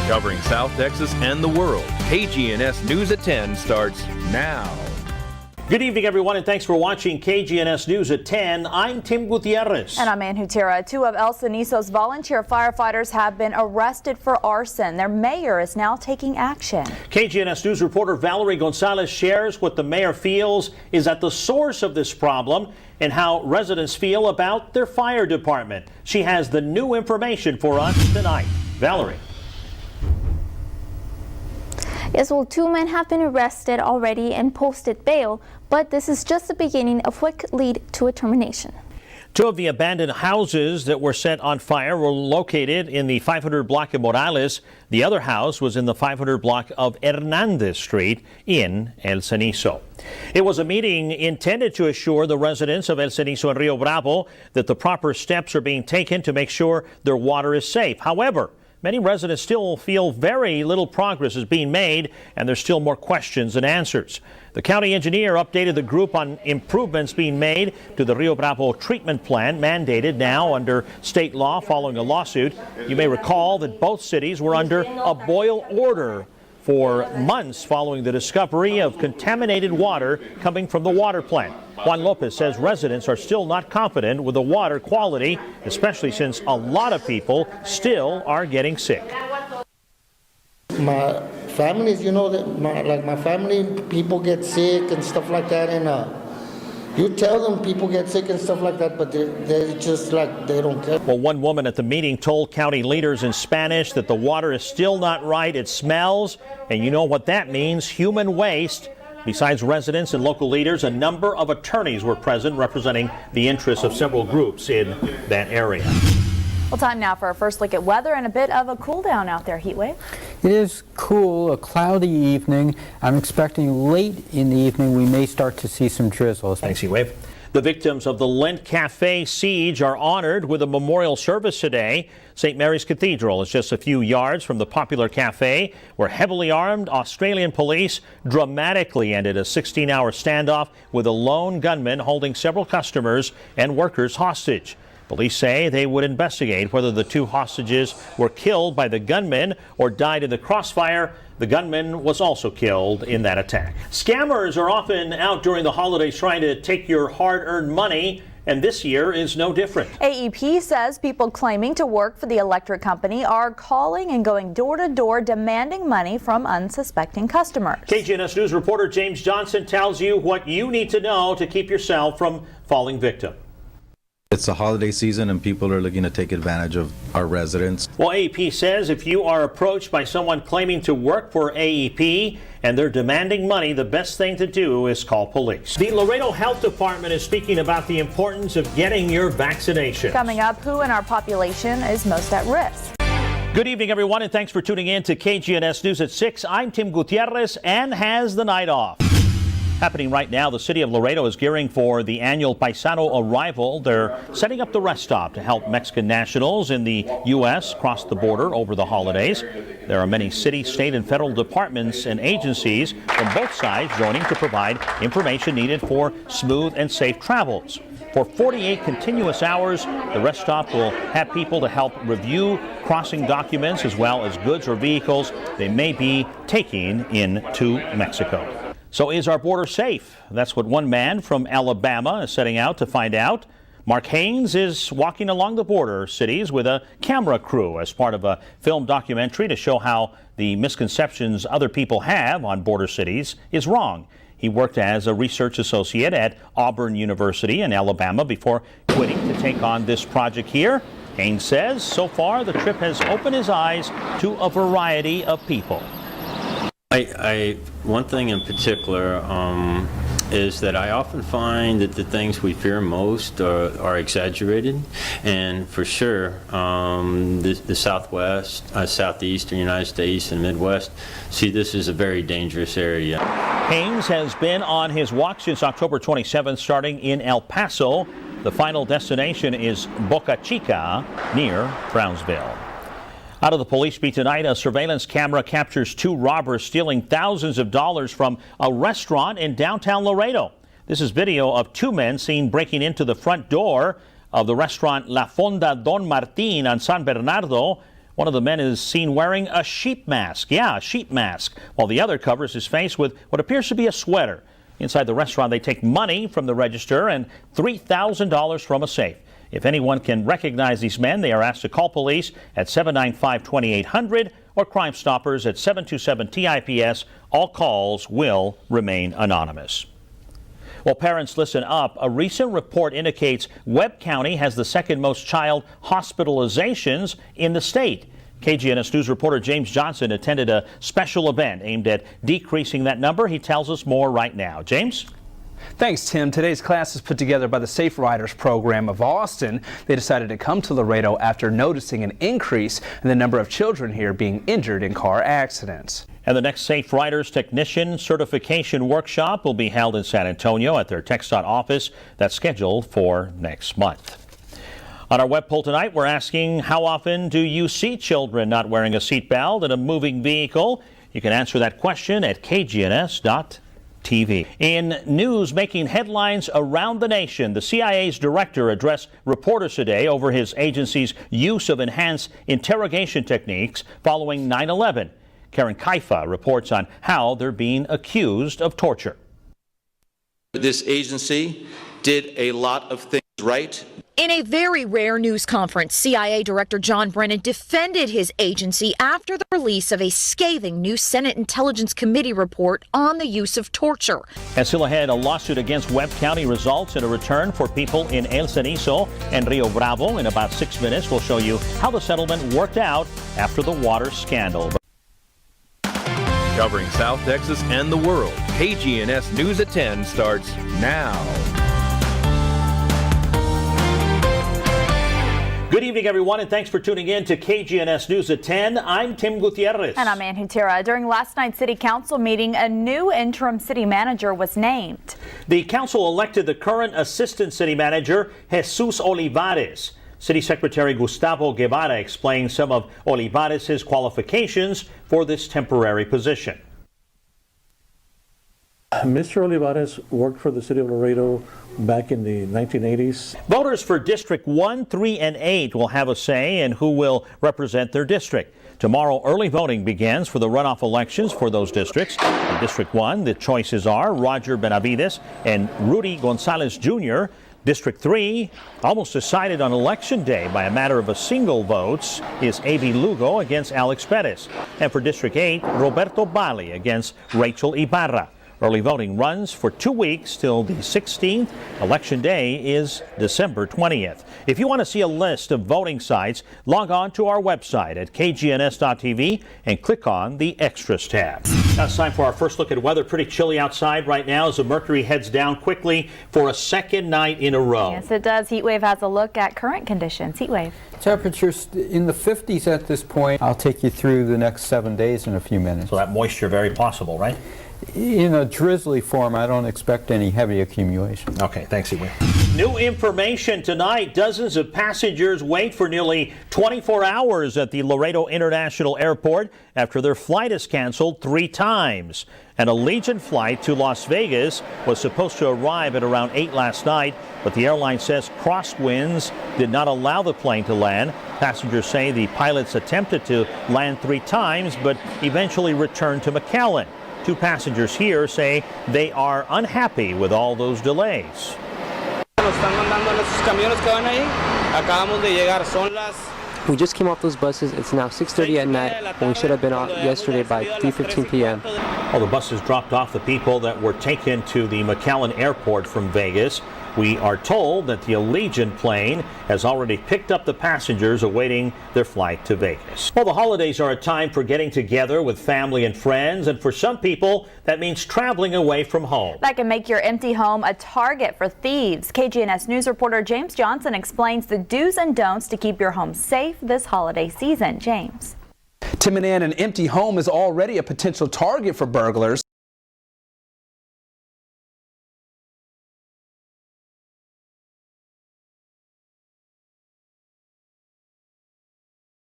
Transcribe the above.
Covering South Texas and the world, KGNS News at 10 starts now. Good evening, everyone, and thanks for watching KGNS News at 10. I'm Tim Gutierrez. And I'm Ann Gutierrez. Two of El Cenizo's volunteer firefighters have been arrested for arson. Their mayor is now taking action. KGNS News reporter Valerie Gonzalez shares what the mayor feels is at the source of this problem and how residents feel about their fire department. She has the new information for us tonight. Valerie. Yes, well, two men have been arrested already and posted bail, but this is just the beginning of what could lead to a termination. Two of the abandoned houses that were set on fire were located in the 500 block of Morales. The other house was in the 500 block of Hernandez Street in El Cenizo. It was a meeting intended to assure the residents of El Cenizo and Rio Bravo that the proper steps are being taken to make sure their water is safe. However, many residents still feel very little progress is being made, and there's still more questions than answers. The county engineer updated the group on improvements being made to the Rio Bravo treatment plant, mandated now under state law following a lawsuit. You may recall that both cities were under a boil order for months following the discovery of contaminated water coming from the water plant. Juan Lopez says residents are still not confident with the water quality, especially since a lot of people still are getting sick. My families, you know, my family, people get sick and stuff like that, and you tell them people get sick and stuff like that, but they're just like, they don't care. Well, one woman at the meeting told county leaders in Spanish that the water is still not right. It smells, and you know what that means, human waste. Besides residents and local leaders, a number of attorneys were present representing the interests of several groups in that area. Well, time now for our first look at weather and a bit of a cool down out there. Heat wave. It is cool, a cloudy evening. I'm expecting late in the evening we may start to see some drizzles. Thanks, Heat wave. The victims of the Lent Cafe siege are honored with a memorial service today. St. Mary's Cathedral is just a few yards from the popular cafe, where heavily armed Australian police dramatically ended a 16-hour standoff with a lone gunman holding several customers and workers hostage. Police say they would investigate whether the two hostages were killed by the gunman or died in the crossfire. The gunman was also killed in that attack. Scammers are often out during the holidays trying to take your hard-earned money, and this year is no different. AEP says people claiming to work for the electric company are calling and going door to door demanding money from unsuspecting customers. KGNS News reporter James Johnson tells you what you need to know to keep yourself from falling victim. It's the holiday season and people are looking to take advantage of our residents. Well, AEP says if you are approached by someone claiming to work for AEP and they're demanding money, the best thing to do is call police. The Laredo Health Department is speaking about the importance of getting your vaccination. Coming up, who in our population is most at risk? Good evening, everyone, and thanks for tuning in to KGNS News at 6. I'm Tim Gutierrez. Ann has the night off. Happening right now, the city of Laredo is gearing for the annual Paisano arrival. They're setting up the rest stop to help Mexican nationals in the U.S. cross the border over the holidays. There are many city, state, and federal departments and agencies from both sides joining to provide information needed for smooth and safe travels. For 48 continuous hours, the rest stop will have people to help review crossing documents as well as goods or vehicles they may be taking into Mexico. So is our border safe? That's what one man from Alabama is setting out to find out. Mark Haynes is walking along the border cities with a camera crew as part of a film documentary to show how the misconceptions other people have on border cities is wrong. He worked as a research associate at Auburn University in Alabama before quitting to take on this project here. Haynes says so far the trip has opened his eyes to a variety of people. One thing in particular is that I often find that the things we fear most are exaggerated, and for sure the Southwest, Southeastern United States and Midwest see this as a very dangerous area. Haynes has been on his walk since October 27th, starting in El Paso. The final destination is Boca Chica near Brownsville. Out of the police beat tonight, a surveillance camera captures two robbers stealing thousands of dollars from a restaurant in downtown Laredo. This is video of two men seen breaking into the front door of the restaurant La Fonda Don Martin on San Bernardo One of the men is seen wearing a sheep mask. Yeah, a sheep mask, while the other covers his face with what appears to be a sweater. Inside the restaurant, they take money from the register and $3,000 from a safe. If anyone can recognize these men, they are asked to call police at 795-2800 or Crime Stoppers at 727-TIPS. All calls will remain anonymous. Well, parents, listen up. A recent report indicates Webb County has the second most child hospitalizations in the state. KGNS News reporter James Johnson attended a special event aimed at decreasing that number. He tells us more right now. James? Thanks, Tim. Today's class is put together by the Safe Riders program of Austin. They decided to come to Laredo after noticing an increase in the number of children here being injured in car accidents. And the next Safe Riders Technician Certification Workshop will be held in San Antonio at their TxDOT office. That's scheduled for next month. On our web poll tonight, we're asking, how often do you see children not wearing a seatbelt in a moving vehicle? You can answer that question at kgns.tv. In news making headlines around the nation, the CIA's director addressed reporters today over his agency's use of enhanced interrogation techniques following 9/11. Karen Kaifa reports on how they're being accused of torture. This agency did a lot of things right. In a very rare news conference, CIA Director John Brennan defended his agency after the release of a scathing new Senate Intelligence Committee report on the use of torture. And still ahead, a lawsuit against Webb County results in a return for people in El Cenizo and Rio Bravo. In about 6 minutes, we'll show you how the settlement worked out after the water scandal. Covering South Texas and the world, KGNS News at 10 starts now. Good evening, everyone, and thanks for tuning in to KGNS News at 10. I'm Tim Gutierrez. And I'm Ann Gutierrez. During last night's City Council meeting, a new interim city manager was named. The council elected the current Assistant City Manager, Jesus Olivares. City Secretary Gustavo Guevara explained some of Olivares' qualifications for this temporary position. Mr. Olivares worked for the city of Laredo back in the 1980s. Voters for District 1, 3, and 8 will have a say in who will represent their district. Tomorrow, early voting begins for the runoff elections for those districts. In District 1, the choices are Roger Benavides and Rudy Gonzalez Jr. District 3, almost decided on Election Day by a matter of a single vote, is A.B. Lugo against Alex Perez. And for District 8, Roberto Bali against Rachel Ibarra. Early voting runs for 2 weeks till the 16th. Election Day is December 20th. If you want to see a list of voting sites, log on to our website at kgns.tv and click on the Extras tab. Now it's time for our first look at weather. Pretty chilly outside right now as the mercury heads down quickly for a second night in a row. Yes, it does. Heat Wave has a look at current conditions. Heat Wave. Temperatures in the 50s at this point. I'll take you through the next 7 days in a few minutes. So that moisture very possible, right? In a drizzly form, I don't expect any heavy accumulation. Okay, thanks, Ewan. New information tonight. Dozens of passengers wait for nearly 24 hours at the Laredo International Airport after their flight is canceled 3 times. An Allegiant flight to Las Vegas was supposed to arrive at around 8 last night, but the airline says crosswinds did not allow the plane to land. Passengers say the pilots attempted to land 3 times, but eventually returned to McAllen. 2 passengers here say they are unhappy with all those delays. We just came off those buses. It's now 6:30 at night, and we should have been off yesterday by 3:15 p.m. Well, the buses dropped off the people that were taken to the McAllen Airport from Vegas. We are told that the Allegiant plane has already picked up the passengers awaiting their flight to Vegas. Well, the holidays are a time for getting together with family and friends, and for some people, that means traveling away from home. That can make your empty home a target for thieves. KGNS News reporter James Johnson explains the do's and don'ts to keep your home safe this holiday season. James. Tim and Ann, an empty home is already a potential target for burglars.